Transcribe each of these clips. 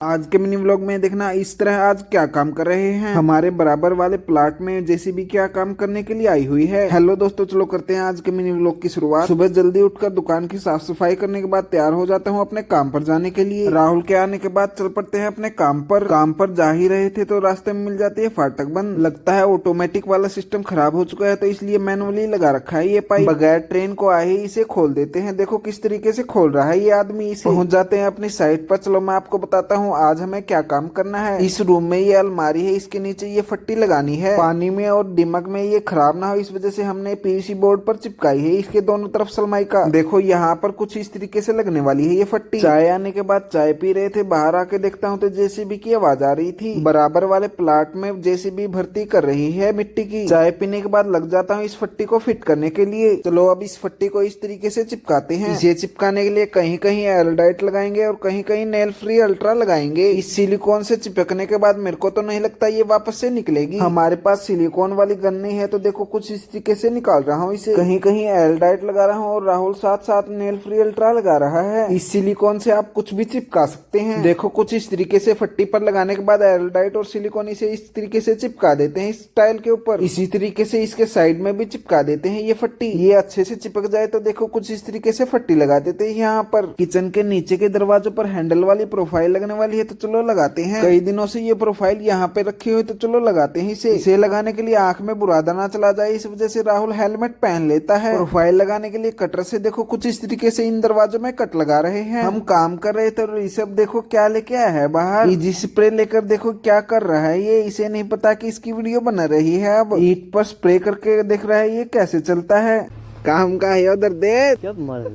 आज के mini vlog में देखना इस तरह आज क्या काम कर रहे हैं। हमारे बराबर वाले प्लाट में जेसीबी क्या काम करने के लिए आई हुई है। हेलो दोस्तों, चलो करते हैं आज के मिनी व्लॉग की शुरुआत। सुबह जल्दी उठकर दुकान की साफ सफाई करने के बाद तैयार हो जाता हूँ अपने काम पर जाने के लिए। राहुल के आने के बाद चल पड़ते हैं अपने काम पर। काम पर जा ही रहे थे तो रास्ते में मिल जाती है फाटक बंद। लगता है ऑटोमेटिक वाला सिस्टम खराब हो चुका है, तो इसलिए मैनुअली लगा रखा है ये पाइप। बगैर ट्रेन को आए ही इसे खोल देते हैं। देखो किस तरीके से खोल रहा है ये आदमी। इसे पहुंच जाते हैं अपनी साइट पर। चलो मैं आपको बताता हूँ आज हमें क्या काम करना है। इस रूम में ये अलमारी है, इसके नीचे ये फट्टी लगानी है। पानी में और दिमक में ये खराब ना हो इस वजह से हमने पीवीसी बोर्ड पर चिपकाई है इसके दोनों तरफ सलमाई का। देखो यहाँ पर कुछ इस तरीके से लगने वाली है ये फट्टी। चाय आने के बाद चाय पी रहे थे, बाहर आके देखता हूँ तो जेसीबी की आवाज आ रही थी। बराबर वाले प्लाट में जेसीबी भर्ती कर रही है मिट्टी की। चाय पीने के बाद लग जाता हूँ इस फट्टी को फिट करने के लिए। चलो अब इस फट्टी को इस तरीके से चिपकाते हैं। इसे चिपकाने के लिए कहीं कहीं एल्डाइट लगाएंगे और कहीं कहीं नेल फ्री अल्ट्रा लगाएंगे। इस सिलिकॉन से चिपकने के बाद मेरे को तो नहीं लगता ये वापस से निकलेगी। हमारे पास सिलिकॉन वाली गन नहीं है तो देखो कुछ इस तरीके से निकाल रहा हूँ इसे। कहीं कहीं एल्डाइट लगा रहा हूँ और राहुल साथ साथ नेल फ्री अल्ट्रा लगा रहा है। इस सिलिकॉन से आप कुछ भी चिपका सकते हैं। देखो कुछ इस तरीके से फट्टी पर लगाने के बाद एल्डाइट और सिलिकॉन इसे इस तरीके से चिपका देते हैं इस टाइल के ऊपर। इसी तरीके से इसके साइड में भी चिपका देते हैं ये फट्टी। ये अच्छे से चिपक जाए तो देखो कुछ इस तरीके से फट्टी लगा देते हैं यहाँ पर। किचन के नीचे के दरवाजों पर हैंडल वाली प्रोफाइल लगने वाली है तो चलो लगाते हैं। कई दिनों से ये प्रोफाइल यहाँ पे रखी हुई तो चलो लगाते हैं इसे लगाने के लिए आंख में बुरादा ना चला जाए इस वजह से राहुल हेलमेट पहन लेता है। प्रोफाइल लगाने के लिए कटर से देखो कुछ इस तरीके से इन दरवाजों में कट लगा रहे हैं। हम काम कर रहे थे और ऋषभ देखो क्या लेके आया है बाहर। इजी स्प्रे लेकर देखो क्या कर रहा है ये। इसे नहीं पता कि इसकी वीडियो बना रही है। अब ईट पर स्प्रे करके देख रहा है ये कैसे चलता है। काम का है उधर दे क्या मार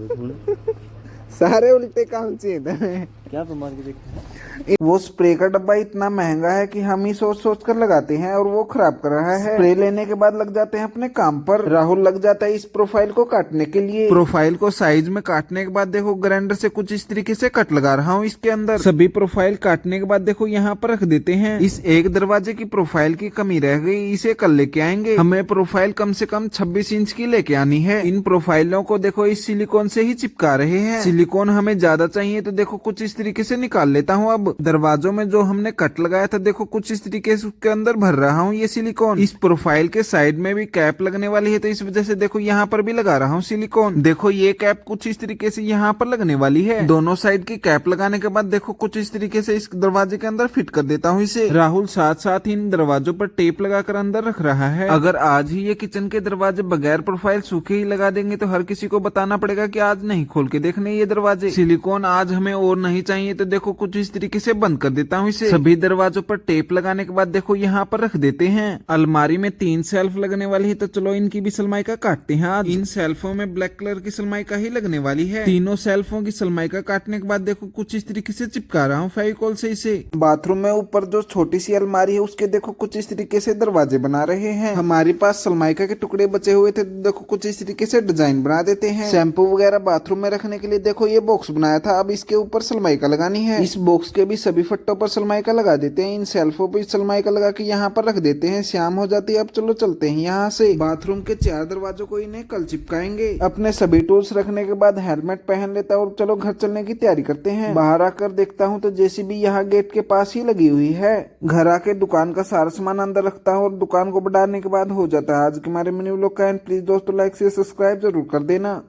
सारे उल्टे काम चाहिए क्या मार के देखते वो स्प्रे का डब्बा इतना महंगा है कि हम ही सोच सोच कर लगाते हैं और वो खराब कर रहा है। स्प्रे लेने के बाद लग जाते हैं अपने काम पर। राहुल लग जाता है इस प्रोफाइल को काटने के लिए। प्रोफाइल को साइज में काटने के बाद देखो ग्राइंडर से कुछ इस तरीके से कट लगा रहा हूँ इसके अंदर। सभी प्रोफाइल काटने के बाद देखो यहाँ पर रख देते हैं। इस एक दरवाजे की प्रोफाइल की कमी रह गई, इसे कल लेके आएंगे। हमें प्रोफाइल कम से कम 26 इंच की लेके आनी है। इन प्रोफाइलों को देखो इस सिलिकॉन से ही चिपका रहे हैं। सिलिकॉन हमें ज्यादा चाहिए तो देखो कुछ इस तरीके से निकाल लेता हूँ। अब दरवाजों में जो हमने कट लगाया था देखो कुछ इस तरीके से उसके अंदर भर रहा हूँ ये सिलिकॉन। इस प्रोफाइल के साइड में भी कैप लगने वाली है तो इस वजह से देखो यहाँ पर भी लगा रहा हूँ सिलिकॉन। देखो ये कैप कुछ इस तरीके से यहाँ पर लगने वाली है। दोनों साइड की कैप लगाने के बाद देखो कुछ इस तरीके से इस दरवाजे के अंदर फिट कर देता हूँ इसे। राहुल साथ साथ इन दरवाजों पर टेप लगाकर अंदर रख रहा है। अगर आज ही ये किचन के दरवाजे बगैर प्रोफाइल सूखे ही लगा देंगे तो हर किसी को बताना पड़ेगा कि आज नहीं खोल के देखने ये दरवाजे। सिलिकॉन आज हमें और नहीं चाहिए तो देखो कुछ इस तरीके से बंद कर देता हूँ इसे। सभी दरवाजों पर टेप लगाने के बाद देखो यहाँ पर रख देते हैं। अलमारी में 3 शेल्फ लगने वाली है तो चलो इनकी भी सलमाई का काटते हैं आज। इन शेल्फों में ब्लैक कलर की सलमाई का ही लगने वाली है। तीनों शेल्फों की सलमाई का काटने के बाद देखो कुछ इस तरीके से चिपका रहा हूँ फेविकोल से इसे। बाथरूम में ऊपर जो छोटी सी अलमारी है उसके देखो कुछ इस तरीके से दरवाजे बना रहे हैं। हमारे पास सलमाइका के टुकड़े बचे हुए थे तो देखो कुछ इस तरीके से डिजाइन बना देते हैं। शैम्पू वगैरह बाथरूम में रखने के लिए देखो ये बॉक्स बनाया था, अब इसके ऊपर सलमाइका लगानी है। इस बॉक्स के भी सभी फट्टों पर सलमाइका लगा देते हैं। इन शेल्फों पर सलमाइका लगा के यहाँ पर रख देते हैं। शाम हो जाती है, अब चलो चलते हैं यहाँ से। बाथरूम के 4 दरवाजों को इन्हें कल चिपकाएंगे। अपने सभी टूल्स रखने के बाद हेलमेट पहन लेता और चलो घर चलने की तैयारी करते हैं। बाहर आकर देखता हूँ तो जेसीबी यहाँ गेट के पास ही लगी हुई है। घर आके दुकान का सारा सामान अंदर रखता हूँ और दुकान को बढ़ाने के बाद हो जाता है आज के हमारे मिनी व्लॉग का एंड। प्लीज दोस्तों लाइक से सब्सक्राइब जरूर कर देना।